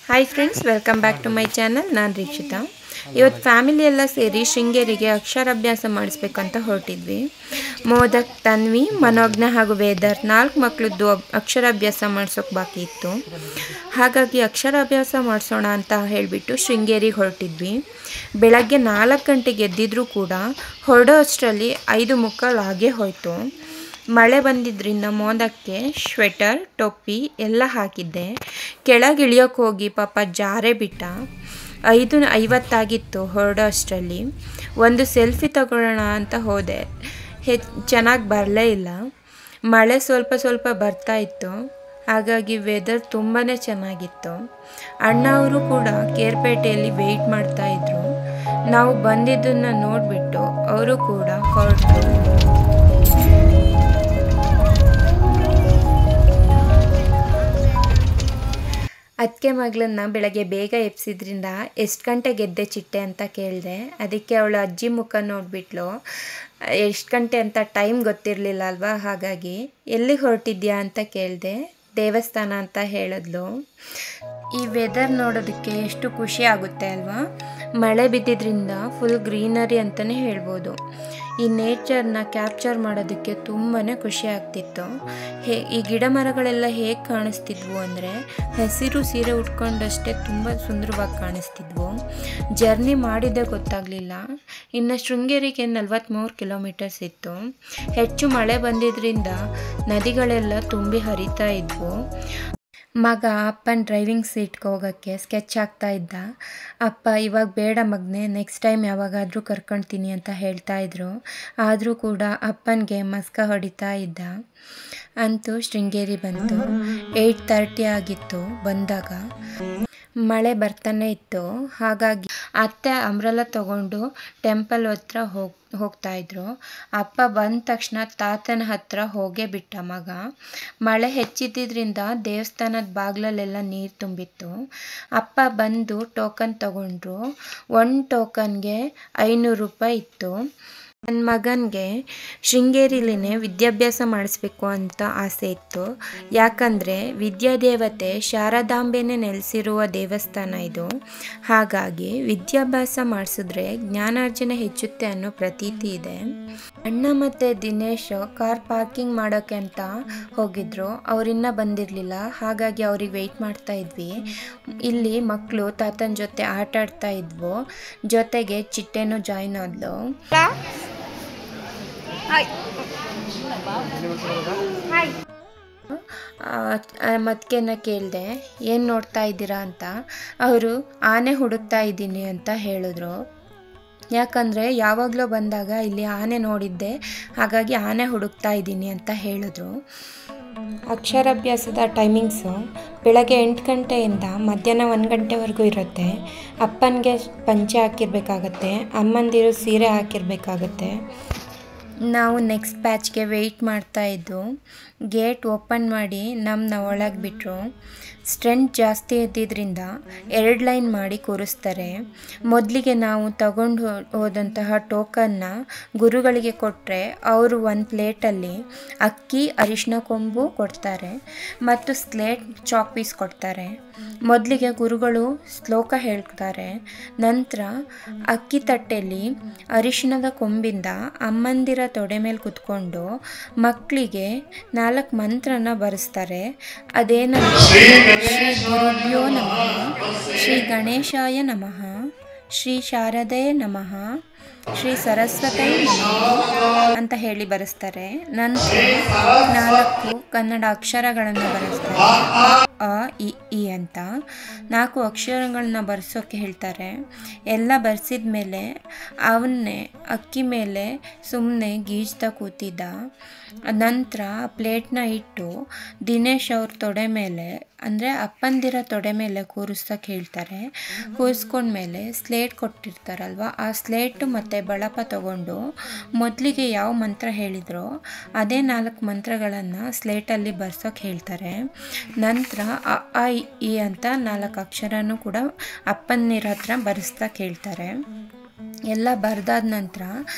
Hi friends, welcome back to my channel. ನಾನು ರೀಕ್ಷಿತಾ. ಇವತ್ತು family ಎಲ್ಲ ಸೇರಿ ಶೃಂಗೇರಿಗೆ ಅಕ್ಷರಾಭ್ಯಾಸ ಮಾಡಿಸ್ಬೇಕಂತ ಹೊರಟಿದ್ವಿ. ಮೋದಕ್, ತನ್ವಿ, ಮನೋಜ್ಞ ಹಾಗೂ ವೇದರ್ 4 ಮಕ್ಕಳದ್ದು ಅಕ್ಷರಾಭ್ಯಾಸ ಮಾಡಿಸೋಕೆ ಬಾಕಿ ಇತ್ತು. ಹಾಗಾಗಿ ಅಕ್ಷರಾಭ್ಯಾಸ ಮಾಡಿಸೋಣ ಅಂತ ಹೇಳಿಬಿಟ್ಟು ಶೃಂಗೇರಿಗೆ ಹೊರಟಿದ್ವಿ. ಬೆಳಗ್ಗೆ 4 ಗಂಟೆಗೆ ಎದ್ದಿದ್ರೂ ಕೂಡ ಹೊರಡೋ ಅಷ್ಟರಲ್ಲಿ 5:15 ಆಗೇ ಹೋಯಿತು. ಮಳೆ ಬಂದಿದ್ದರಿಂದ ಮೋದಕ್ಕೆ ಸ್ವೆಟರ್, ಟೊಪ್ಪಿ ಎಲ್ಲ ಹಾಕಿದ್ದೆ. ಕೆಳಗೆ ಇಳಿಯೋಕೆ ಹೋಗಿ ಪಾಪ ಜಾರೇ ಬಿಟ್ಟ. 5:50 ಹೊರಡೋ ಅಷ್ಟರಲ್ಲಿ. ಒಂದು ಸೆಲ್ಫಿ ತಗೊಳ್ಳೋಣ ಅಂತ ಹೋದೆ. ಚೆನ್ನಾಗಿ ಬರಲೇ ಇಲ್ಲ. ಮಳೆ ಸ್ವಲ್ಪ ಬರ್ತಾ ಇತ್ತು. ಹಾಗಾಗಿ ವೆದರ್ ತುಂಬಾ ಚೆನ್ನಾಗಿತ್ತು. ಅಣ್ಣ ಅವರು ಕೂಡ ಕೇರ್ಪೇಟೆಯಲ್ಲಿ ವೆಯ್ಟ್ ಮಾಡ್ತಾಯಿದ್ರು. ನಾವು ಬಂದಿದ್ದನ್ನು ನೋಡಿಬಿಟ್ಟು ಅವರು ಕೂಡ ಹೊರಟರು. ಅದಕ್ಕೆ ಮಗಳನ್ನ ಬೆಳಗ್ಗೆ ಬೇಗ ಎಬ್ಸಿದ್ರಿಂದ ಎಷ್ಟು ಗಂಟೆಗೆ ಎದ್ದೆ ಚಿಟ್ಟೆ ಅಂತ ಕೇಳಿದೆ. ಅದಕ್ಕೆ ಅವಳು ಅಜ್ಜಿ ಮುಖ ನೋಡಿಬಿಟ್ಲು. ಎಷ್ಟು ಗಂಟೆ ಅಂತ ಟೈಮ್ ಗೊತ್ತಿರಲಿಲ್ಲ ಅಲ್ವಾ, ಹಾಗಾಗಿ ಎಲ್ಲಿಗೆ ಹೊರಟಿದ್ಯಾ ಅಂತ ಕೇಳಿದೆ. ದೇವಸ್ಥಾನ ಅಂತ ಹೇಳಿದ್ಲು. ಈ ವೆದರ್ ನೋಡೋದಕ್ಕೆ ಎಷ್ಟು ಖುಷಿ ಆಗುತ್ತೆ ಅಲ್ವಾ. ಮಳೆ ಬಿದ್ದಿದ್ದರಿಂದ ಫುಲ್ ಗ್ರೀನರಿ ಅಂತಲೇ ಹೇಳ್ಬೋದು. ಈ ನೇಚರ್ನ ಕ್ಯಾಪ್ಚರ್ ಮಾಡೋದಕ್ಕೆ ತುಂಬಾ ಖುಷಿ ಆಗ್ತಿತ್ತು. ಈ ಗಿಡ ಮರಗಳೆಲ್ಲ ಹೇಗೆ ಕಾಣಿಸ್ತಿದ್ವು ಅಂದರೆ ಹಸಿರು ಸೀರೆ ಉಟ್ಕೊಂಡಷ್ಟೇ ತುಂಬ ಸುಂದರವಾಗಿ ಕಾಣಿಸ್ತಿದ್ವು. ಜರ್ನಿ ಮಾಡಿದ್ದೇ ಗೊತ್ತಾಗಲಿಲ್ಲ. ಇನ್ನು ಶೃಂಗೇರಿಗೆ 43 ಕಿಲೋಮೀಟರ್ಸ್ ಇತ್ತು. ಹೆಚ್ಚು ಮಳೆ ಬಂದಿದ್ದರಿಂದ ನದಿಗಳೆಲ್ಲ ತುಂಬಿ ಹರಿತಾ ಇದ್ವು. ಮಗ ಅಪ್ಪನ ಡ್ರೈವಿಂಗ್ ಸೀಟ್ಗೆ ಹೋಗೋಕ್ಕೆ ಸ್ಕೆಚ್ ಹಾಕ್ತಾ ಇದ್ದ. ಅಪ್ಪ ಇವಾಗ ಬೇಡ ಮಗನೇ, ನೆಕ್ಸ್ಟ್ ಟೈಮ್ ಯಾವಾಗಾದರೂ ಕರ್ಕೊಳ್ತೀನಿ ಅಂತ ಹೇಳ್ತಾಯಿದ್ರು. ಆದರೂ ಕೂಡ ಅಪ್ಪನಿಗೆ ಮಸ್ಕ ಹೊಡಿತಾ ಇದ್ದ. ಅಂತೂ ಶೃಂಗೇರಿ ಬಂತು. 8:30 ಆಗಿತ್ತು ಬಂದಾಗ. ಮಳೆ ಬರ್ತಾನೆ ಇತ್ತು. ಹಾಗಾಗಿ ಅತ್ತೆ ಅಂಬ್ರೆಲ್ಲ ತಗೊಂಡು ಟೆಂಪಲ್ ಹತ್ರ ಹೋಗ್ತಾಯಿದ್ರು. ಅಪ್ಪ ಬಂದ ತಕ್ಷಣ ತಾತನ ಹತ್ರ ಹೋಗೇ ಬಿಟ್ಟ ಮಗ. ಮಳೆ ಹೆಚ್ಚಿದ್ದಿದ್ದರಿಂದ ದೇವಸ್ಥಾನದ ಬಾಗಿಲಲ್ಲೆಲ್ಲ ನೀರು ತುಂಬಿತ್ತು. ಅಪ್ಪ ಬಂದು ಟೋಕನ್ ತಗೊಂಡ್ರು. 1 ಟೋಕನ್ಗೆ 500 ರೂಪಾಯಿ ಇತ್ತು. ನನ್ನ ಮಗನಿಗೆ ಶೃಂಗೇರಿಲಿನೇ ವಿದ್ಯಾಭ್ಯಾಸ ಮಾಡಿಸ್ಬೇಕು ಅಂತ ಆಸೆ ಇತ್ತು. ಯಾಕಂದರೆ ವಿದ್ಯಾದೇವತೆ ಶಾರದಾಂಬೆನೇ ನೆಲೆಸಿರುವ ದೇವಸ್ಥಾನ ಇದು. ಹಾಗಾಗಿ ವಿದ್ಯಾಭ್ಯಾಸ ಮಾಡಿಸಿದ್ರೆ ಜ್ಞಾನಾರ್ಜನೆ ಹೆಚ್ಚುತ್ತೆ ಅನ್ನೋ ಪ್ರತೀತಿ ಇದೆ. ಅಣ್ಣ ಮತ್ತು ದಿನೇಶ್ ಕಾರ್ ಪಾರ್ಕಿಂಗ್ ಮಾಡೋಕ್ಕೆ ಅಂತ ಹೋಗಿದ್ರು. ಅವರಿನ್ನೂ ಬಂದಿರಲಿಲ್ಲ. ಹಾಗಾಗಿ ಅವ್ರಿಗೆ ವೆಯ್ಟ್ ಮಾಡ್ತಾ ಇದ್ವಿ. ಇಲ್ಲಿ ಮಕ್ಕಳು ತಾತನ ಜೊತೆ ಆಟ ಆಡ್ತಾ ಇದ್ವು. ಜೊತೆಗೆ ಚಿಟ್ಟೆನೂ ಜಾಯ್ನ್ ಆದ್ಲು. ಮತ್ಕೆನ ಕೇಳಿದೆ, ಏನು ನೋಡ್ತಾ ಇದ್ದೀರಾ ಅಂತ. ಅವರು ಆನೆ ಹುಡುಕ್ತಾ ಇದ್ದೀನಿ ಅಂತ ಹೇಳಿದ್ರು. ಯಾಕಂದರೆ ಯಾವಾಗಲೂ ಬಂದಾಗ ಇಲ್ಲಿ ಆನೆ ನೋಡಿದ್ದೆ, ಹಾಗಾಗಿ ಆನೆ ಹುಡುಕ್ತಾ ಇದ್ದೀನಿ ಅಂತ ಹೇಳಿದ್ರು. ಅಕ್ಷರಾಭ್ಯಾಸದ ಟೈಮಿಂಗ್ಸು ಬೆಳಗ್ಗೆ 8 ಗಂಟೆಯಿಂದ ಮಧ್ಯಾಹ್ನ 1 ಗಂಟೆವರೆಗೂ ಇರುತ್ತೆ. ಅಪ್ಪನಿಗೆ ಪಂಚೆ ಹಾಕಿರ್ಬೇಕಾಗತ್ತೆ, ಅಮ್ಮಂದಿರು ಸೀರೆ ಹಾಕಿರ್ಬೇಕಾಗತ್ತೆ. ನಾವು ನೆಕ್ಸ್ಟ್ ಬ್ಯಾಚ್ಗೆ ವೆಯ್ಟ್ ಮಾಡ್ತಾಯಿದ್ದು. ಗೇಟ್ ಓಪನ್ ಮಾಡಿ ನಮ್ಮನ್ನ ಒಳಗೆ ಬಿಟ್ಟರು. ಸ್ಟ್ರೆಂತ್ ಜಾಸ್ತಿ ಇದ್ದಿದ್ದರಿಂದ 2 ಲೈನ್ ಮಾಡಿ ಕೂರಿಸ್ತಾರೆ. ಮೊದಲಿಗೆ ನಾವು ತಗೊಂಡು ಹೋದಂತಹ ಟೋಕನ್ನ ಗುರುಗಳಿಗೆ ಕೊಟ್ಟರೆ ಅವರು ಒಂದು ಪ್ಲೇಟಲ್ಲಿ ಅಕ್ಕಿ, ಅರಿಶಿನ ಕೊಂಬು ಕೊಡ್ತಾರೆ ಮತ್ತು ಸ್ಲೇಟ್, ಚಾಕ್ ಪೀಸ್ ಕೊಡ್ತಾರೆ. ಮೊದಲಿಗೆ ಗುರುಗಳು ಶ್ಲೋಕ ಹೇಳ್ತಾರೆ. ನಂತರ ಅಕ್ಕಿ ತಟ್ಟೆಯಲ್ಲಿ ಅರಿಶಿಣದ ಕೊಂಬಿಂದ ಅಮ್ಮಂದಿರ ತೊಡೆ ಮೇಲೆ ಕುತ್ಕೊಂಡು ಮಕ್ಕಳಿಗೆ 4 ಮಂತ್ರನ ಬರೆಸ್ತಾರೆ. ಅದೇನಂದ್ರೆ ಶ್ರೀ ಗುರುಭ್ಯೋ ನಮಃ, ಶ್ರೀ ಗಣೇಶಾಯ ನಮಃ, ಶ್ರೀ ಶಾರದೆ ನಮಃ, ಶ್ರೀ ಸರಸ್ವತೈ ನಮಃ ಅಂತ ಹೇಳಿ ಬರೆಸ್ತಾರೆ. ನಂತರ 4 ಕನ್ನಡ ಅಕ್ಷರಗಳನ್ನು ಬರೆಸ್ತಾರೆ. ಅ, ಇ, ಈ ಅಂತ 4 ಅಕ್ಷರಗಳನ್ನ ಬರೆಸೋಕ್ಕೆ ಹೇಳ್ತಾರೆ. ಎಲ್ಲ ಬರೆಸಿದ ಮೇಲೆ ಅವನ್ನೇ ಅಕ್ಕಿ ಮೇಲೆ ಸುಮ್ಮನೆ ಗೀಜ್ತಾ ಕೂತಿದ್ದ. ನಂತರ ಪ್ಲೇಟ್ನ ಇಟ್ಟು ದಿನೇಶ್ ಅವ್ರ ತೊಡೆ ಮೇಲೆ, ಅಂದರೆ ಅಪ್ಪಂದಿರ ತೊಡೆ ಮೇಲೆ ಕೂರಿಸೋಕ್ಕೆ ಹೇಳ್ತಾರೆ. ಕೂರಿಸ್ಕೊಂಡ್ಮೇಲೆ ಸ್ಲೇಟ್ ಕೊಟ್ಟಿರ್ತಾರಲ್ವ, ಆ ಸ್ಲೇಟು ಮತ್ತು ಬಳಪ ತಗೊಂಡು ಮೊದಲಿಗೆ ಯಾವ ಮಂತ್ರ ಹೇಳಿದ್ರೋ ಅದೇ 4 ಮಂತ್ರಗಳನ್ನು ಸ್ಲೇಟಲ್ಲಿ ಬರ್ಸೋಕ್ಕೆ ಹೇಳ್ತಾರೆ. ನಂತರ ಅ, ಆ, ಇ ಅಂತ 4 ಅಕ್ಷರನೂ ಕೂಡ ಅಪ್ಪಂದಿರ ಹತ್ರ ಬರೆಸ್ತಾ ಹೇಳ್ತಾರೆ. ಎಲ್ಲ ಬರೆದಾದ ನಂತರ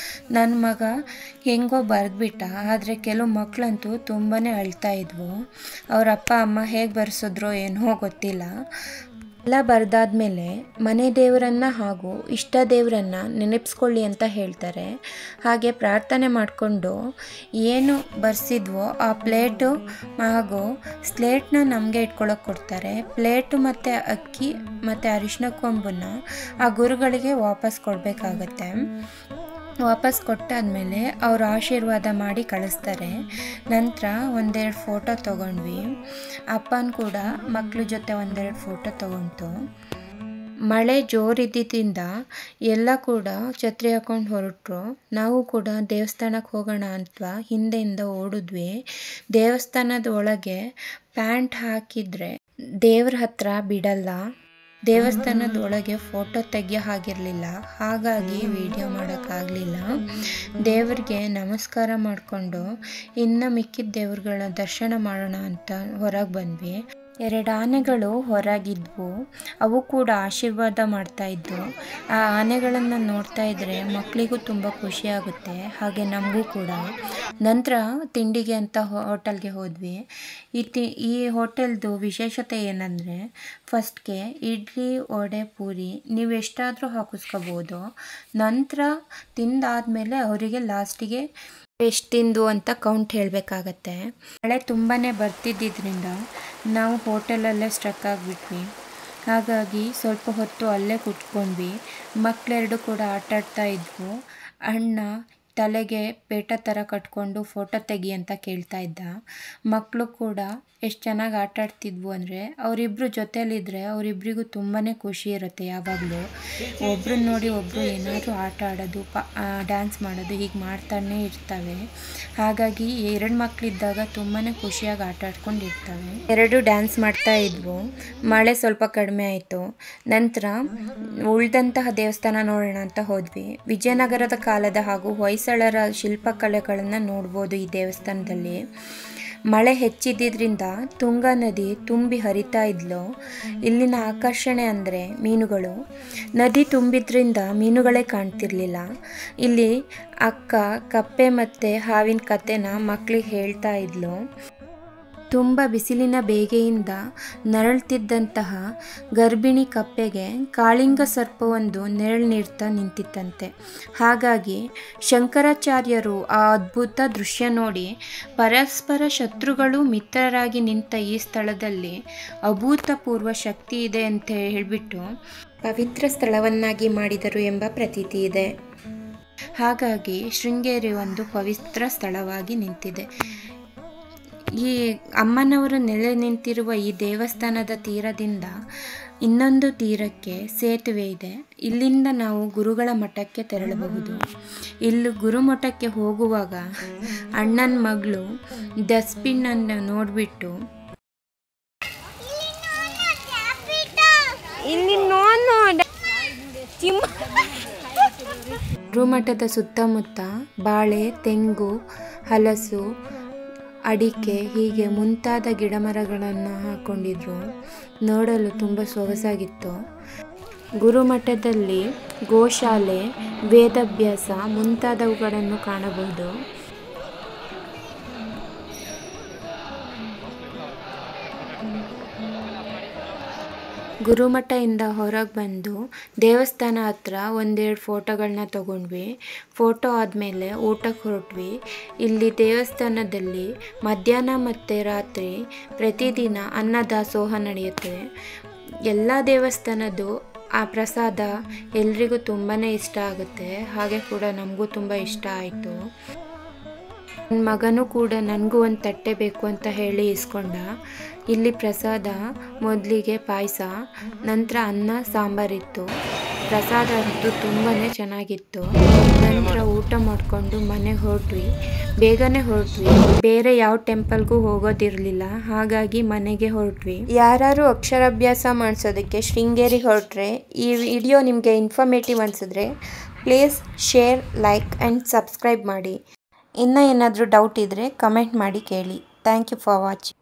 ನನ್ನ ಮಗ ಹೆಂಗೋ ಬರೆದ್ಬಿಟ್ಟ. ಆದರೆ ಕೆಲವು ಮಕ್ಕಳಂತೂ ತುಂಬಾ ಅಳ್ತಾ ಇದ್ವು. ಅವ್ರ ಅಪ್ಪ ಅಮ್ಮ ಹೇಗೆ ಬರೆಸಿದ್ರೋ ಏನೋ ಗೊತ್ತಿಲ್ಲ. ಎಲ್ಲ ಬರೆದಾದ್ಮೇಲೆ ಮನೆ ದೇವರನ್ನು ಹಾಗೂ ಇಷ್ಟ ದೇವರನ್ನು ನೆನಪಿಸ್ಕೊಳ್ಳಿ ಅಂತ ಹೇಳ್ತಾರೆ. ಹಾಗೆ ಪ್ರಾರ್ಥನೆ ಮಾಡಿಕೊಂಡು ಏನು ಬರ್ಸಿದ್ವೋ ಆ ಪ್ಲೇಟು ಹಾಗೂ ಸ್ಲೇಟ್ನ ನಮಗೆ ಇಟ್ಕೊಳ್ಳೋಕೆ ಕೊಡ್ತಾರೆ. ಪ್ಲೇಟು ಮತ್ತು ಅಕ್ಕಿ ಮತ್ತು ಅರಿಶಿನ ಕೊಂಬನ್ನು ಆ ಗುರುಗಳಿಗೆ ವಾಪಸ್ ಕೊಡಬೇಕಾಗತ್ತೆ. ವಾಪಸ್ ಕೊಟ್ಟಾದ್ಮೇಲೆ ಅವರು ಆಶೀರ್ವಾದ ಮಾಡಿ ಕಳಿಸ್ತಾರೆ. ನಂತರ ಒಂದೆರಡು ಫೋಟೋ ತೊಗೊಂಡ್ವಿ. ಅಪ್ಪನ ಕೂಡ ಮಕ್ಕಳ ಜೊತೆ ಒಂದೆರಡು ಫೋಟೋ ತೊಗೊಂಡು ಮಳೆ ಜೋರಿದ್ದಿದ್ದರಿಂದ ಎಲ್ಲ ಕೂಡ ಛತ್ರಿ ಹಾಕೊಂಡು ಹೊರಟರು. ನಾವು ಕೂಡ ದೇವಸ್ಥಾನಕ್ಕೆ ಹೋಗೋಣ ಅಂತ ಹಿಂದೆಯಿಂದ ಓಡಿದ್ವಿ. ದೇವಸ್ಥಾನದ ಒಳಗೆ ಪ್ಯಾಂಟ್ ಹಾಕಿದರೆ ದೇವ್ರ ಹತ್ರ ಬಿಡಲ್ಲ. ದೇವಸ್ಥಾನದ ಒಳಗೆ ಫೋಟೋ ತೆಗಿಯೋ ಹಾಗಿರಲಿಲ್ಲ, ಹಾಗಾಗಿ ವಿಡಿಯೋ ಮಾಡೋಕ್ಕಾಗಲಿಲ್ಲ. ದೇವರಿಗೆ ನಮಸ್ಕಾರ ಮಾಡಿಕೊಂಡು ಇನ್ನು ಮಿಕ್ಕಿದ ದೇವ್ರುಗಳ ದರ್ಶನ ಮಾಡೋಣ ಅಂತ ಹೊರಗೆ ಬಂದ್ವಿ. 2 ಆನೆಗಳು ಹೊರಗಿದ್ವು. ಅವು ಕೂಡ ಆಶೀರ್ವಾದ ಮಾಡ್ತಾಯಿದ್ವು. ಆ ಆನೆಗಳನ್ನು ನೋಡ್ತಾ ಇದ್ದರೆ ಮಕ್ಕಳಿಗೂ ತುಂಬ ಖುಷಿಯಾಗುತ್ತೆ, ಹಾಗೆ ನಮಗೂ ಕೂಡ. ನಂತರ ತಿಂಡಿಗೆ ಅಂತ ಹೋಟೆಲ್ಗೆ ಹೋದ್ವಿ. ಈ ಹೋಟೆಲ್ದು ವಿಶೇಷತೆ ಏನಂದರೆ ಫಸ್ಟ್ಗೆ ಇಡ್ಲಿ, ವಡೆ, ಪೂರಿ ನೀವು ಎಷ್ಟಾದರೂ ಹಾಕಿಸ್ಕೋಬೋದು. ನಂತರ ತಿಂದಾದಮೇಲೆ ಅವರಿಗೆ ಲಾಸ್ಟಿಗೆ ಎಷ್ಟು ತಿಂದು ಅಂತ ಕೌಂಟ್ ಹೇಳಬೇಕಾಗತ್ತೆ. ಮಳೆ ತುಂಬಾ ಬರ್ತಿದ್ದರಿಂದ ನಾವು ಹೋಟೆಲಲ್ಲೇ ಸ್ಟ್ರಕ್ ಆಗಿಬಿಟ್ವಿ. ಹಾಗಾಗಿ ಸ್ವಲ್ಪ ಹೊತ್ತು ಅಲ್ಲೇ ಕುತ್ಕೊಂಡ್ವಿ. ಮಕ್ಕಳೆರಡು ಕೂಡ ಆಟಾಡ್ತಾ ಇದ್ವು. ಅಣ್ಣ ತಲೆಗೆ ಪೇಟ ಥರ ಕಟ್ಕೊಂಡು ಫೋಟೋ ತೆಗಿ ಅಂತ ಕೇಳ್ತಾ ಇದ್ದ. ಮಕ್ಕಳು ಕೂಡ ಎಷ್ಟು ಚೆನ್ನಾಗಿ ಆಟಾಡ್ತಿದ್ವು ಅಂದರೆ ಅವರಿಬ್ಬರು ಜೊತೆಯಲ್ಲಿದ್ದರೆ ಅವರಿಬ್ಬರಿಗೂ ತುಂಬಾ ಖುಷಿ ಇರುತ್ತೆ. ಯಾವಾಗಲೂ ಒಬ್ರನ್ನ ನೋಡಿ ಒಬ್ಬರು ಏನಾದರೂ ಆಟ ಆಡೋದು, ಡ್ಯಾನ್ಸ್ ಮಾಡೋದು ಹೀಗೆ ಮಾಡ್ತಾನೆ ಇರ್ತವೆ. ಹಾಗಾಗಿ 2 ಮಕ್ಕಳಿದ್ದಾಗ ತುಂಬಾ ಖುಷಿಯಾಗಿ ಆಟ ಆಡ್ಕೊಂಡಿರ್ತವೆ. 2 ಡ್ಯಾನ್ಸ್ ಮಾಡ್ತಾ ಇದ್ವು. ಮಳೆ ಸ್ವಲ್ಪ ಕಡಿಮೆ ಆಯಿತು. ನಂತರ ಉಳಿದಂತಹ ದೇವಸ್ಥಾನ ನೋಡೋಣ ಅಂತ ಹೋದ್ವಿ. ವಿಜಯನಗರದ ಕಾಲದ ಹಾಗೂ ಹೊಯ್ಸಳರ ಶಿಲ್ಪಕಲೆಗಳನ್ನು ನೋಡ್ಬೋದು ಈ ದೇವಸ್ಥಾನದಲ್ಲಿ. ಮಳೆ ಹೆಚ್ಚಿದ್ದರಿಂದ ತುಂಗಾ ನದಿ ತುಂಬಿ ಹರಿತಾ ಇದ್ಲು. ಇಲ್ಲಿನ ಆಕರ್ಷಣೆ ಅಂದರೆ ಮೀನುಗಳು. ನದಿ ತುಂಬಿದ್ರಿಂದ ಮೀನುಗಳೇ ಕಾಣ್ತಿರ್ಲಿಲ್ಲ. ಇಲ್ಲಿ ಅಕ್ಕ ಕಪ್ಪೆ ಮತ್ತು ಹಾವಿನ ಕಥೆನ ಮಕ್ಕಳಿಗೆ ಹೇಳ್ತಾ ಇದ್ಲು. ತುಂಬ ಬಿಸಿಲಿನ ಬೇಗೆಯಿಂದ ನರಳ್ತಿದ್ದಂತಹ ಗರ್ಭಿಣಿ ಕಪ್ಪೆಗೆ ಕಾಳಿಂಗ ಸರ್ಪವೊಂದು ನೆರಳು ನೀಡ್ತಾ ನಿಂತಿತ್ತಂತೆ. ಹಾಗಾಗಿ ಶಂಕರಾಚಾರ್ಯರು ಆ ಅದ್ಭುತ ದೃಶ್ಯ ನೋಡಿ ಪರಸ್ಪರ ಶತ್ರುಗಳು ಮಿತ್ರರಾಗಿ ನಿಂತ ಈ ಸ್ಥಳದಲ್ಲಿ ಅಭೂತಪೂರ್ವ ಶಕ್ತಿ ಇದೆ ಅಂತ ಹೇಳಿಬಿಟ್ಟು ಪವಿತ್ರ ಸ್ಥಳವನ್ನಾಗಿ ಮಾಡಿದರು ಎಂಬ ಪ್ರತೀತಿ ಇದೆ. ಹಾಗಾಗಿ ಶೃಂಗೇರಿ ಒಂದು ಪವಿತ್ರ ಸ್ಥಳವಾಗಿ ನಿಂತಿದೆ. ಈ ಅಮ್ಮನವರು ನೆಲೆ ನಿಂತಿರುವ ಈ ದೇವಸ್ಥಾನದ ತೀರದಿಂದ ಇನ್ನೊಂದು ತೀರಕ್ಕೆ ಸೇತುವೆ ಇದೆ. ಇಲ್ಲಿಂದ ನಾವು ಗುರುಗಳ ಮಠಕ್ಕೆ ತೆರಳಬಹುದು. ಇಲ್ಲಿ ಗುರುಮಠಕ್ಕೆ ಹೋಗುವಾಗ ಅಣ್ಣನ ಮಗಳು ಡಸ್ಟ್ಬಿನ್ನನ್ನು ನೋಡಿಬಿಟ್ಟು ಗುರುಮಠದ ಸುತ್ತಮುತ್ತ ಬಾಳೆ, ತೆಂಗು, ಹಲಸು, ಅಡಿಕೆ ಹೀಗೆ ಮುಂತಾದ ಗಿಡಮರಗಳನ್ನು ಹಾಕ್ಕೊಂಡಿದ್ರು. ನೋಡಲು ತುಂಬ ಸೊಗಸಾಗಿತ್ತು. ಗುರುಮಠದಲ್ಲಿ ಗೋಶಾಲೆ, ವೇದಾಭ್ಯಾಸ ಮುಂತಾದವುಗಳನ್ನು ಕಾಣಬಹುದು. ಗುರುಮಠದಿಂದ ಹೊರಗೆ ಬಂದು ದೇವಸ್ಥಾನ ಹತ್ರ ಒಂದೆರಡು ಫೋಟೋಗಳನ್ನ ತೊಗೊಂಡ್ವಿ. ಫೋಟೋ ಆದಮೇಲೆ ಊಟಕ್ಕೆ ಹೊರಟ್ವಿ. ಇಲ್ಲಿ ದೇವಸ್ಥಾನದಲ್ಲಿ ಮಧ್ಯಾಹ್ನ ಮತ್ತು ರಾತ್ರಿ ಪ್ರತಿದಿನ ಅನ್ನದಾಸೋಹ ನಡೆಯುತ್ತೆ. ಎಲ್ಲ ದೇವಸ್ಥಾನದ್ದು ಆ ಪ್ರಸಾದ ಎಲ್ರಿಗೂ ತುಂಬಾ ಇಷ್ಟ ಆಗುತ್ತೆ. ಹಾಗೆ ಕೂಡ ನಮಗೂ ತುಂಬ ಇಷ್ಟ ಆಯಿತು. ನನ್ನ ಮಗನೂ ಕೂಡ ನನಗೂ ಒಂದು ತಟ್ಟೆ ಬೇಕು ಅಂತ ಹೇಳಿ ಇಸ್ಕೊಂಡ. ಇಲ್ಲಿ ಪ್ರಸಾದ ಮೊದಲಿಗೆ ಪಾಯಸ, ನಂತರ ಅನ್ನ ಸಾಂಬಾರಿತ್ತು. ಪ್ರಸಾದ ಅಂತೂ ತುಂಬಾ ಚೆನ್ನಾಗಿತ್ತು. ನಂತರ ಊಟ ಮಾಡಿಕೊಂಡು ಮನೆಗೆ ಹೊರಟ್ವಿ. ಬೇಗನೆ ಹೊರಟ್ವಿ. ಬೇರೆ ಯಾವ ಟೆಂಪಲ್ಗೂ ಹೋಗೋದಿರಲಿಲ್ಲ, ಹಾಗಾಗಿ ಮನೆಗೆ ಹೊರಟ್ವಿ. ಯಾರು ಅಕ್ಷರಾಭ್ಯಾಸ ಮಾಡಿಸೋದಕ್ಕೆ ಶೃಂಗೇರಿಗೆ ಹೊರಟ್ರೆ ಈ ವಿಡಿಯೋ ನಿಮಗೆ ಇನ್ಫಾರ್ಮೇಟಿವ್ ಅನಿಸಿದ್ರೆ please share, like and subscribe ಮಾಡಿ. ಇನ್ನೂ ಏನಾದರೂ ಡೌಟ್ ಇದ್ದರೆ ಕಮೆಂಟ್ ಮಾಡಿ ಕೇಳಿ. Thank you for watching.